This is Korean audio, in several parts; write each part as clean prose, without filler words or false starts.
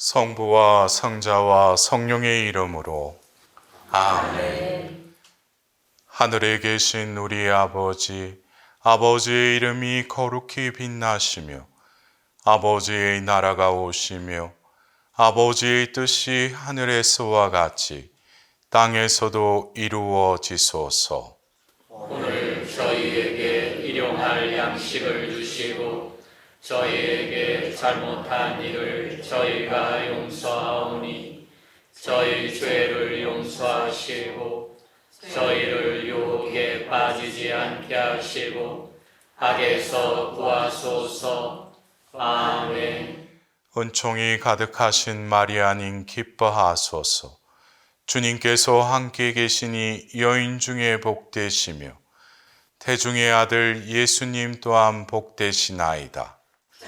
성부와 성자와 성령의 이름으로 아멘. 하늘에 계신 우리 아버지, 아버지의 이름이 거룩히 빛나시며 아버지의 나라가 오시며 아버지의 뜻이 하늘에서와 같이 땅에서도 이루어지소서. 오늘 저희에게 일용할 양식을 주시고 저희에게 잘못한 일을 저희가 용서하오니 저희 죄를 용서하시고 저희를 유혹에 빠지지 않게 하시고 악에서 구하소서. 아멘. 은총이 가득하신 마리아님 기뻐하소서. 주님께서 함께 계시니 여인 중에 복되시며 태중의 아들 예수님 또한 복되시나이다.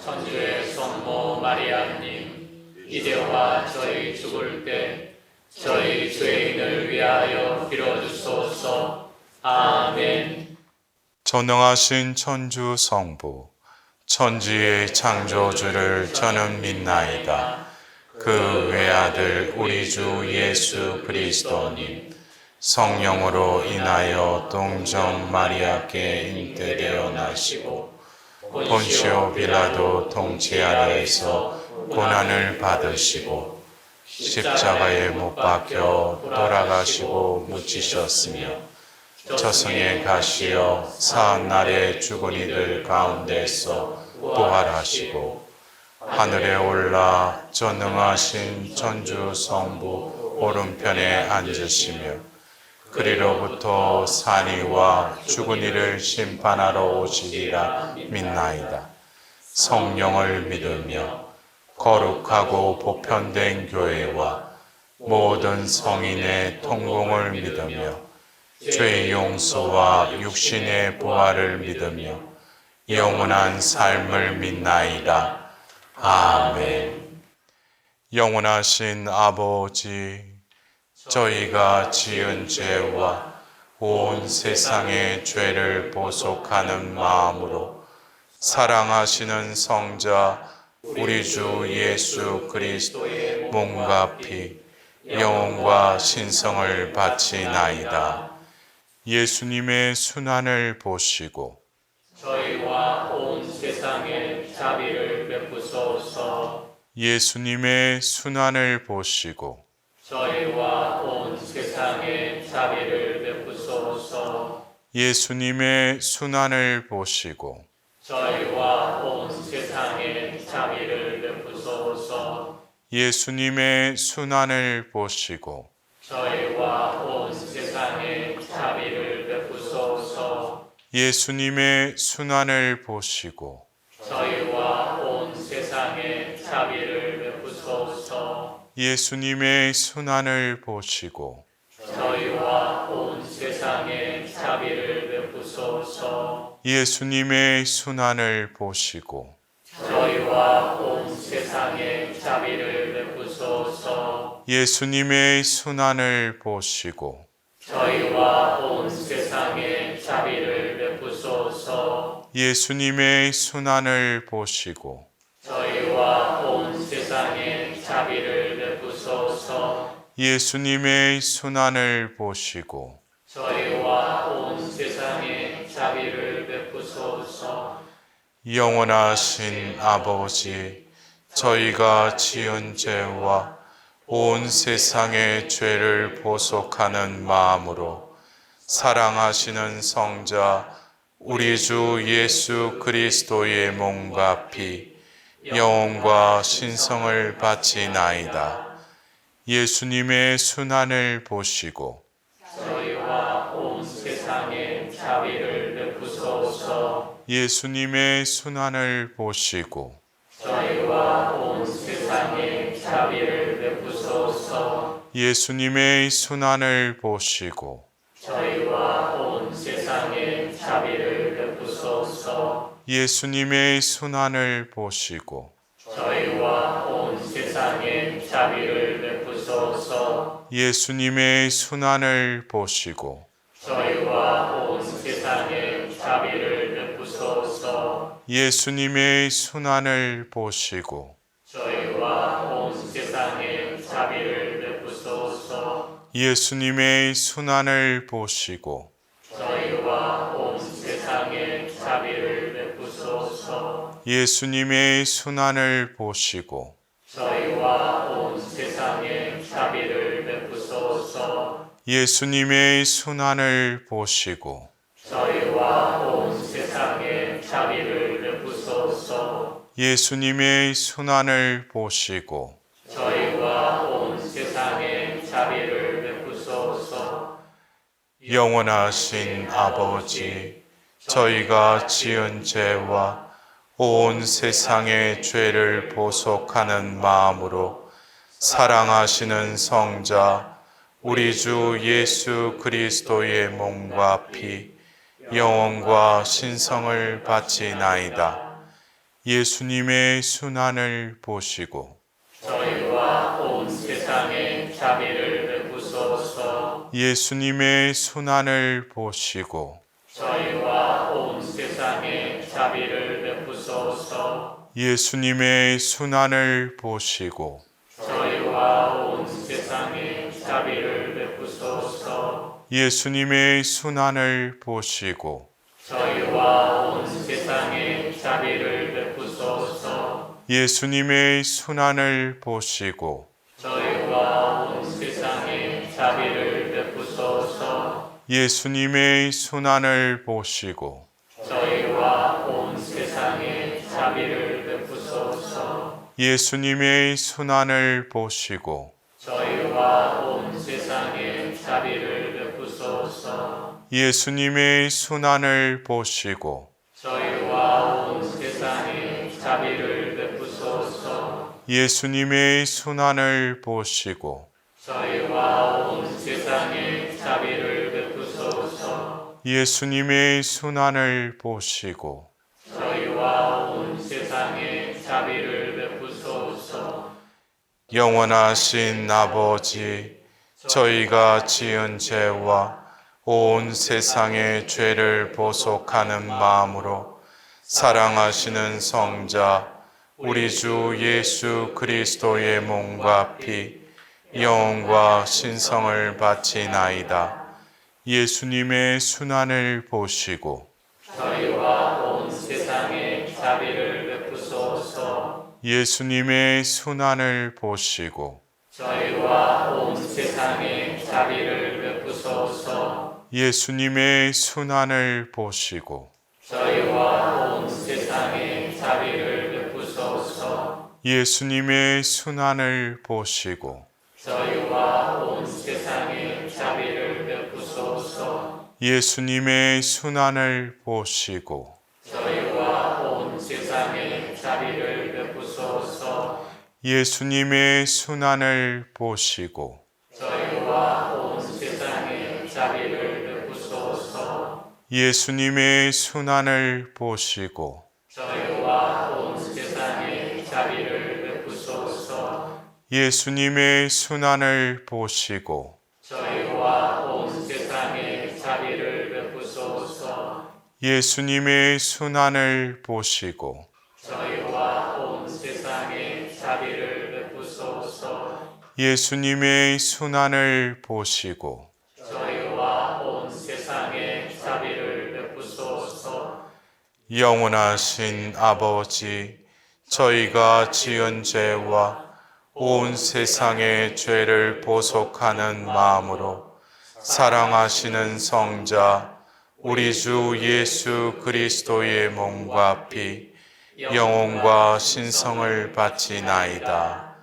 천주의 성모 마리아님, 이제와 저희 죽을 때 저희 죄인을 위하여 빌어주소서. 아멘. 전능하신 천주 성부, 천지의 창조주를 저는 믿나이다. 그 외아들 우리 주 예수 그리스도님, 성령으로 인하여 동정 마리아께 잉태되어 나시고 본시오 빌라도 통치 아래에서 고난을 받으시고 십자가에 못 박혀 돌아가시고 묻히셨으며 저승에 가시어 사한날에 죽은 이들 가운데서 부활하시고 하늘에 올라 전능하신 천주 성부 오른편에 앉으시며 그리로부터 산이와 죽은 이를 심판하러 오시리라 믿나이다. 성령을 믿으며 거룩하고 보편된 교회와 모든 성인의 통공을 믿으며 죄의 용서와 육신의 부활을 믿으며 영원한 삶을 믿나이다. 아멘. 영원하신 아버지, 저희가 지은 죄와 온 세상의 죄를 보속하는 마음으로 사랑하시는 성자 우리 주 예수 그리스도의 몸과 피, 영혼과 신성을 바치나이다. 예수님의 순환을 보시고 저희와 온 세상에 자비를 베푸소서. 예수님의 순환을 보시고 저희와 온 세상에 자비를 베푸소서. 예수님의 순환을 보시고 저희와 온 세상에 자비를 베푸소서. 예수님의 순환을 보시고 저희와 온 세상에 자비를 베푸소서. 예수님의 순환을 보시고 저희와 온 세상에 자비를 베푸소서. 예수님의 순환을 보시고 저희와 온 세상에 자비를 베푸소서. 예수님의 순환을 보시고 저희와 온 세상에 자비를 베푸소서. 예수님의 순환을 보시고 저희와 온 세상에 자비를 베푸소서. 예수님의 순환을 보시고 저희와 온 세상에 자비를 베푸소서. 예수님의 순환을 보시고 저희와 온 세상에 자비를 베푸소서. 영원하신 아버지, 저희가 지은 죄와 온 세상의 죄를 보속하는 마음으로 사랑하시는 성자 우리 주 예수 그리스도의 몸과 피, 영혼과 신성을 바치나이다. 예수님의 순환을 보시고 저희와 온 세상에 자비를 베푸소서. 예수님의 순환을 보시고 저희와 온 세상에 자비를 베푸소서. 예수님의 순환을 보시고 저희와 온 세상에 자비를 베푸소서. 예수님의 순환을 보시고 저희와 온 세상에 자비를 베푸소서. 예수님의 순환을 보시고 저희와 온 세상에 자비를 베푸소서. 예수님의 순환을 보시고 저희와 온 세상에 예수님의 순환을 보시고 저희와 온 세상에 자비를 베푸소서. 예수님의 순환을 보시고 저희와 온 세상에 자비를 베푸소서. 예수님의 순환을 보시고 저희와 온 세상에 자비를 베푸소서. 예수님의 순환을 보시고 저희와 온 세상에 자비를 베푸소서. 영원하신 아버지, 저희가 지은 죄와 온 세상의 죄를 보속하는 마음으로 사랑하시는 성자 우리 주 예수 그리스도의 몸과 피, 영혼과 신성을 바치나이다. 예수님의 순환을 보시고 저희와 온 세상에 자비를 베푸소서. 예수님의 순환을 보시고 저희와 온 세상에 자비를 베푸소서. 예수님의 순환을 보시고 저희와 온 세상에 자비를 베푸소서. 예수님의 순환을 보시고 저희와 온 세상에 자비를 베푸소서. 예수님의 순환을 보시고 저희와 온 세상에 자비를 베푸소서. 예수님의 순환을 보시고 저희와 온 세상에 자비를 베푸소서. 예수님의 순환을 보시고 저희와 온 세상에 자비를 베푸소서. 예수님의 순환을 보시고 저희와 온 세상에 자비를 베푸소서. 예수님의 순환을 보시고 저희와 온 세상에 자비를 베푸소서. 예수님의 순환을 보시고 저희와 온 세상에 자비를 베푸소서. 영원하신 아버지, 저희가 지은 죄와 온 세상의 죄를 보속하는 마음으로 사랑하시는 성자 우리 주 예수 그리스도의 몸과 피, 영혼과 신성을 바치나이다. 예수님의 순환을 보시고 저희와 온 세상에 자비를 베푸소서. 예수님의 순환을 보시고 저희와 온 세상에 자비를 베푸소서. 예수님의 순환을 보시고 저희와 온 세상에 자비를 베푸소서. 예수님의 순환을 보시고 저희와 온 세상에 자비를 베푸소서. 예수님의 순환을 보시고 저희와 온 세상에 자비를 베푸소서. 예수님의 순환을 보시고 저희와 온 세상에 자비를 베푸소서. 예수님의 순환을 보시고 저희와 온 세상에 자비를 베푸소서. 예수님의 순환을 보시고 저희와 온 세상에 자비를 베푸소서. 예수님의 순환을 보시고 저희와 온 세상에 자비를 베푸소서. 예수님의 순환을 보시고 저희와 온 세상에 자비를 베푸소서. 영원하신 아버지, 저희가 지은 죄와 온 세상의 죄를 보속하는 마음으로 사랑하시는 성자 우리 주 예수 그리스도의 몸과 피, 영혼과 신성을 바치나이다.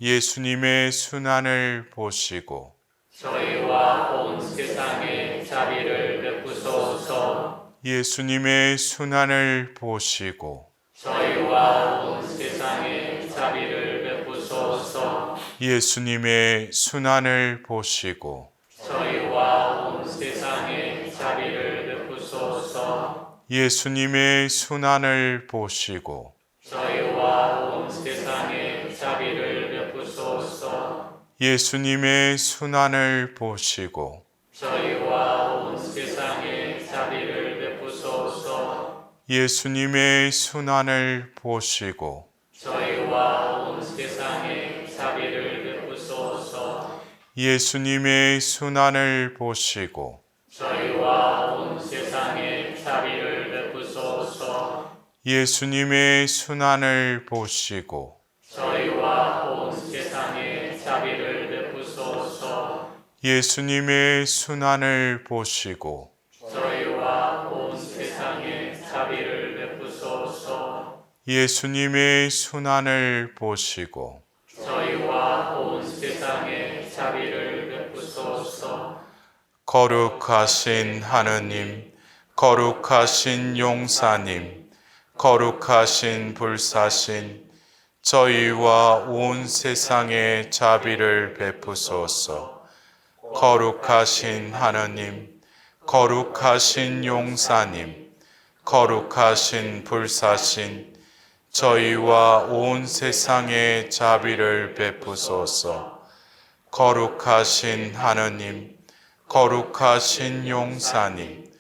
예수님의 순환을 보시고 저희와 온 세상에 자비를 베푸소서. 예수님의 순환을 보시고 저희와 온 세상에 자비를 베푸소서. 예수님의 순환을 보시고 저희와 온 세상에 자비를 베푸소서. 예수님의 순환을 보시고 저희와 온 세상에 자비를 베푸소서. 예수님의 순환을 보시고 저희와 온 세상에 자비를 베푸소서. 예수님의 순환을 보시고 저희와 온 세상에 자비를 베푸소서. 예수님의 순환을 보시고 저희와 온 세상에 자비를 베푸소서. 예수님의 순환을 보시고 저희와 온 세상에 자비를 베푸소서. 예수님의 순환을 보시고 저희와 온 세상에 자비를 베푸소서. 예수님의 순환을 보시고 저희와 온 세상에 자비를 베푸소서. 거룩하신 하느님, 거룩하신 용사님, 거룩하신 불사신, 저희와 온 세상에 자비를 베푸소서. 거룩하신 하느님, 거룩하신 용사님, 거룩하신 불사신, 저희와 온 세상에 자비를 베푸소서. 거룩하신 하느님, 거룩하신 용사님,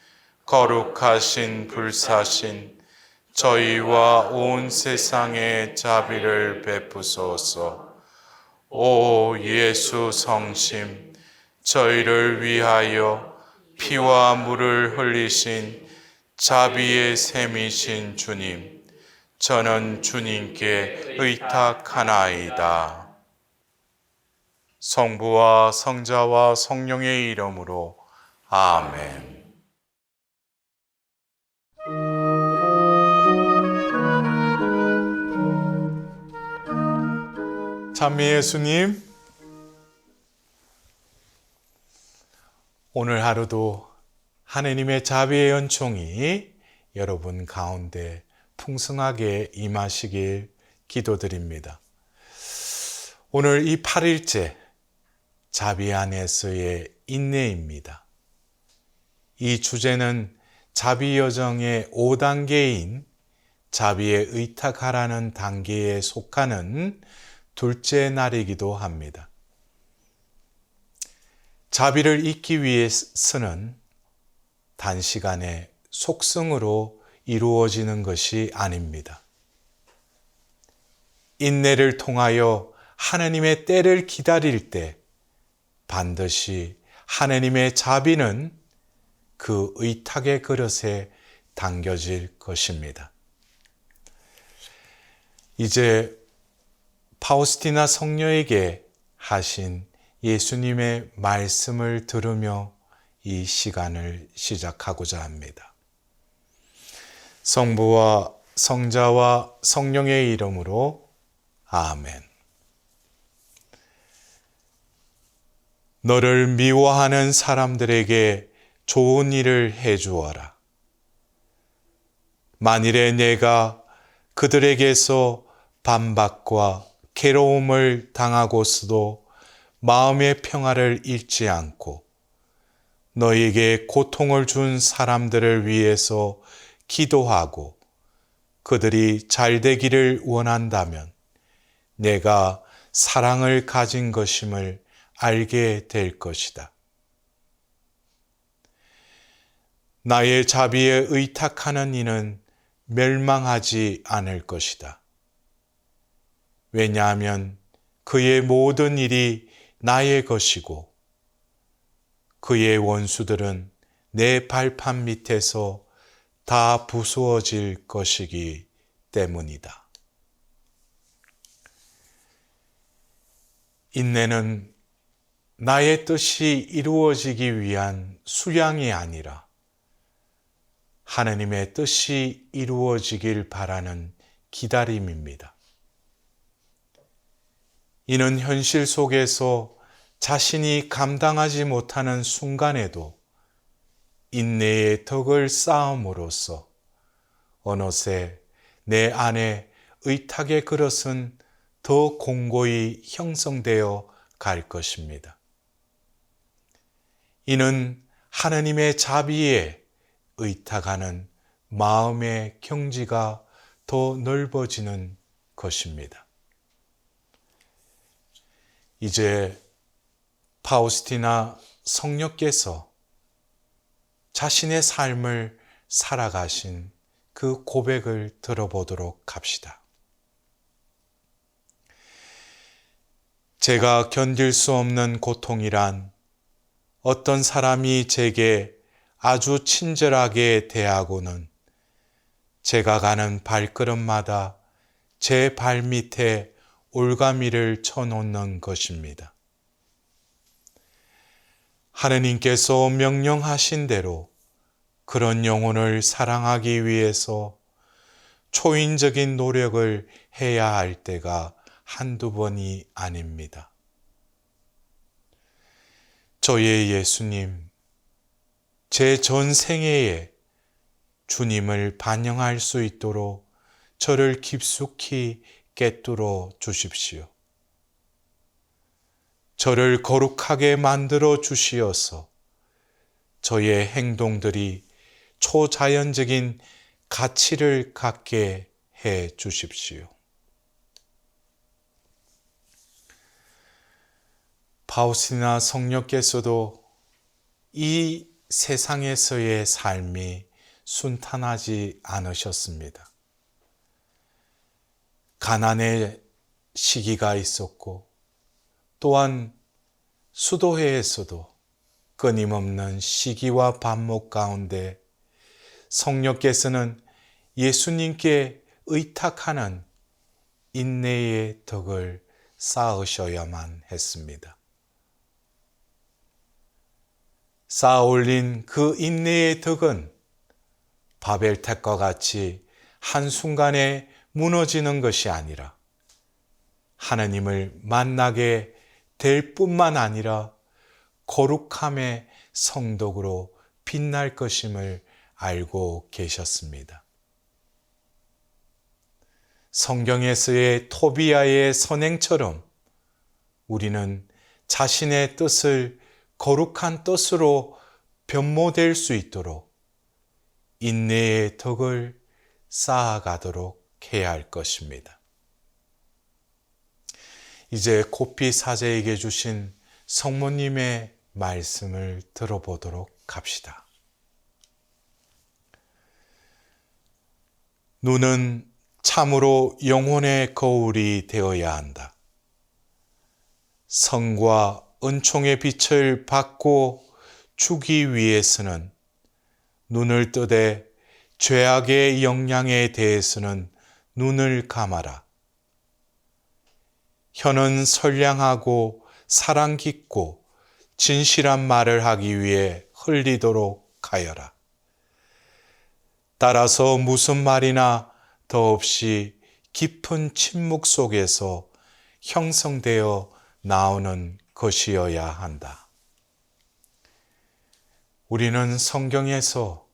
거룩하신 불사신, 저희와 온 세상에 자비를 베푸소서. 오 예수 성심, 저희를 위하여 피와 물을 흘리신 자비의 샘이신 주님, 저는 주님께 의탁하나이다. 성부와 성자와 성령의 이름으로 아멘. 찬미 예수님, 오늘 하루도 하느님의 자비의 은총이 여러분 가운데 풍성하게 임하시길 기도드립니다. 오늘 이 8일째 자비 안에서의 인내입니다. 이 주제는 자비 여정의 5단계인 자비에 의탁하라는 단계에 속하는 둘째 날이기도 합니다. 자비를 잊기 위해서는 단시간에 속성으로 이루어지는 것이 아닙니다. 인내를 통하여 하나님의 때를 기다릴 때 반드시 하나님의 자비는 그 의탁의 그릇에 담겨질 것입니다. 이제 파우스티나 성녀에게 하신 예수님의 말씀을 들으며 이 시간을 시작하고자 합니다. 성부와 성자와 성령의 이름으로 아멘. 너를 미워하는 사람들에게 좋은 일을 해주어라. 만일에 내가 그들에게서 반박과 괴로움을 당하고서도 마음의 평화를 잃지 않고 너에게 고통을 준 사람들을 위해서 기도하고 그들이 잘 되기를 원한다면 내가 사랑을 가진 것임을 알게 될 것이다. 나의 자비에 의탁하는 이는 멸망하지 않을 것이다. 왜냐하면 그의 모든 일이 나의 것이고 그의 원수들은 내 발판 밑에서 다 부수어질 것이기 때문이다. 인내는 나의 뜻이 이루어지기 위한 수양이 아니라 하나님의 뜻이 이루어지길 바라는 기다림입니다. 이는 현실 속에서 자신이 감당하지 못하는 순간에도 인내의 덕을 쌓음으로써 어느새 내 안에 의탁의 그릇은 더 공고히 형성되어 갈 것입니다. 이는 하나님의 자비에 의탁하는 마음의 경지가 더 넓어지는 것입니다. 이제 파우스티나 성녀께서 자신의 삶을 살아가신 그 고백을 들어보도록 합시다. 제가 견딜 수 없는 고통이란 어떤 사람이 제게 아주 친절하게 대하고는 제가 가는 발걸음마다 제 발밑에 올가미를 쳐놓는 것입니다. 하느님께서 명령하신 대로 그런 영혼을 사랑하기 위해서 초인적인 노력을 해야 할 때가 한두 번이 아닙니다. 저의 예수님, 제 전생애에 주님을 반영할 수 있도록 저를 깊숙이 꿰뚫어 주십시오. 저를 거룩하게 만들어 주시어서 저의 행동들이 초자연적인 가치를 갖게 해 주십시오. 파우스티나 성녀께서도 이 세상에서의 삶이 순탄하지 않으셨습니다. 가난의 시기가 있었고 또한 수도회에서도 끊임없는 시기와 반목 가운데 성령께서는 예수님께 의탁하는 인내의 덕을 쌓으셔야만 했습니다. 쌓아올린 그 인내의 덕은 바벨탑과 같이 한순간에 무너지는 것이 아니라 하나님을 만나게 될 뿐만 아니라 거룩함의 성덕으로 빛날 것임을 알고 계셨습니다. 성경에서의 토비아의 선행처럼 우리는 자신의 뜻을 거룩한 뜻으로 변모될 수 있도록 인내의 덕을 쌓아가도록 해야 할 것입니다. 이제 고피 사제에게 주신 성모님의 말씀을 들어보도록 합시다. 눈은 참으로 영혼의 거울이 되어야 한다. 성과 은총의 빛을 받고 주기 위해서는 눈을 뜨되 죄악의 영향에 대해서는 눈을 감아라. 혀는 선량하고 사랑 깊고 진실한 말을 하기 위해 흘리도록 하여라. 따라서 무슨 말이나 더없이 깊은 침묵 속에서 형성되어 나오는 것이어야 한다. 우리는 성경에서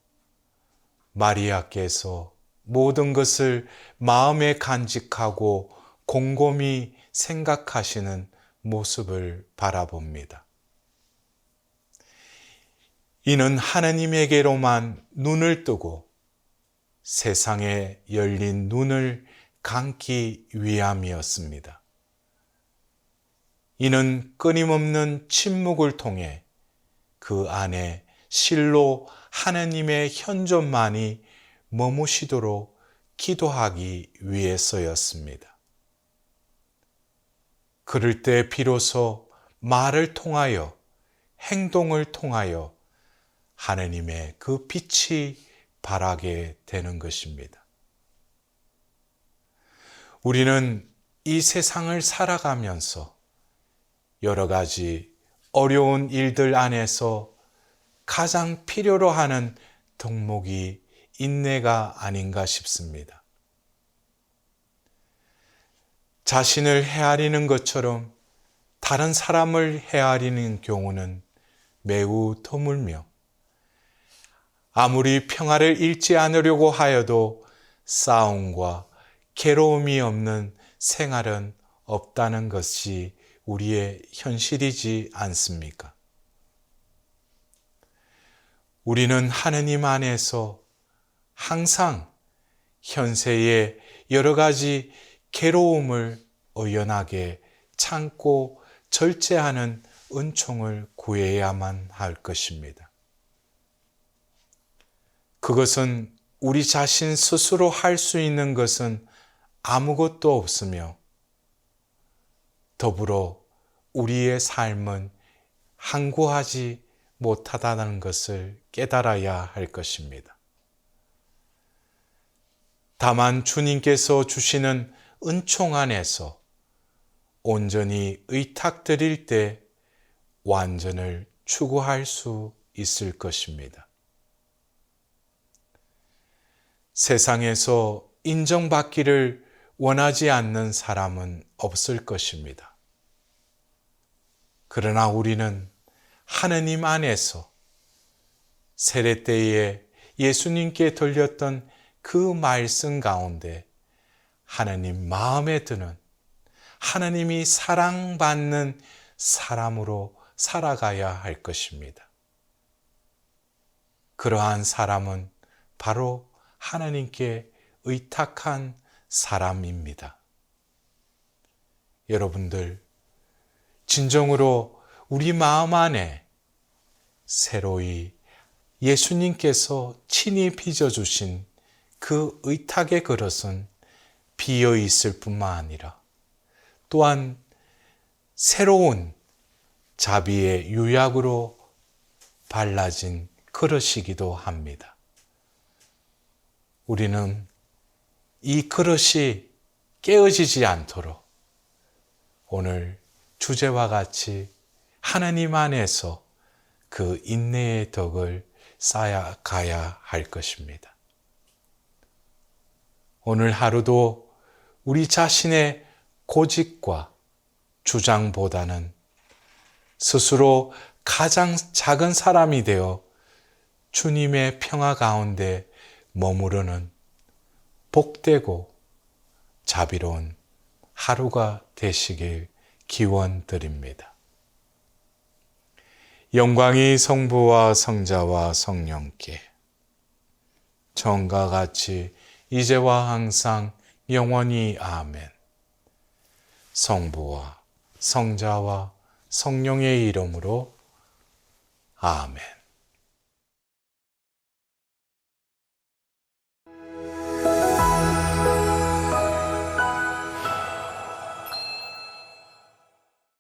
마리아께서 모든 것을 마음에 간직하고 곰곰이 생각하시는 모습을 바라봅니다. 이는 하나님에게로만 눈을 뜨고 세상에 열린 눈을 감기 위함이었습니다. 이는 끊임없는 침묵을 통해 그 안에 실로 하나님의 현존만이 머무시도록 기도하기 위해서였습니다. 그럴 때 비로소 말을 통하여 행동을 통하여 하나님의 그 빛이 발하게 되는 것입니다. 우리는 이 세상을 살아가면서 여러 가지 어려운 일들 안에서 가장 필요로 하는 덕목이 인내가 아닌가 싶습니다. 자신을 헤아리는 것처럼 다른 사람을 헤아리는 경우는 매우 드물며 아무리 평화를 잃지 않으려고 하여도 싸움과 괴로움이 없는 생활은 없다는 것이 우리의 현실이지 않습니까? 우리는 하느님 안에서 항상 현세의 여러 가지 괴로움을 의연하게 참고 절제하는 은총을 구해야만 할 것입니다. 그것은 우리 자신 스스로 할 수 있는 것은 아무것도 없으며 더불어 우리의 삶은 항구하지 못하다는 것을 깨달아야 할 것입니다. 다만 주님께서 주시는 은총 안에서 온전히 의탁드릴 때 완전을 추구할 수 있을 것입니다. 세상에서 인정받기를 원하지 않는 사람은 없을 것입니다. 그러나 우리는 하느님 안에서 세례 때에 예수님께 들렸던 그 말씀 가운데 하나님 마음에 드는 하나님이 사랑받는 사람으로 살아가야 할 것입니다. 그러한 사람은 바로 하나님께 의탁한 사람입니다. 여러분들, 진정으로 우리 마음 안에 새로이 예수님께서 친히 빚어주신 그 의탁의 그릇은 비어 있을 뿐만 아니라 또한 새로운 자비의 유약으로 발라진 그릇이기도 합니다. 우리는 이 그릇이 깨어지지 않도록 오늘 주제와 같이 하나님 안에서 그 인내의 덕을 쌓아가야 할 것입니다. 오늘 하루도 우리 자신의 고집과 주장보다는 스스로 가장 작은 사람이 되어 주님의 평화 가운데 머무르는 복되고 자비로운 하루가 되시길 기원드립니다. 영광이 성부와 성자와 성령께 처음과 같이 이제와 항상 영원히 아멘. 성부와 성자와 성령의 이름으로 아멘.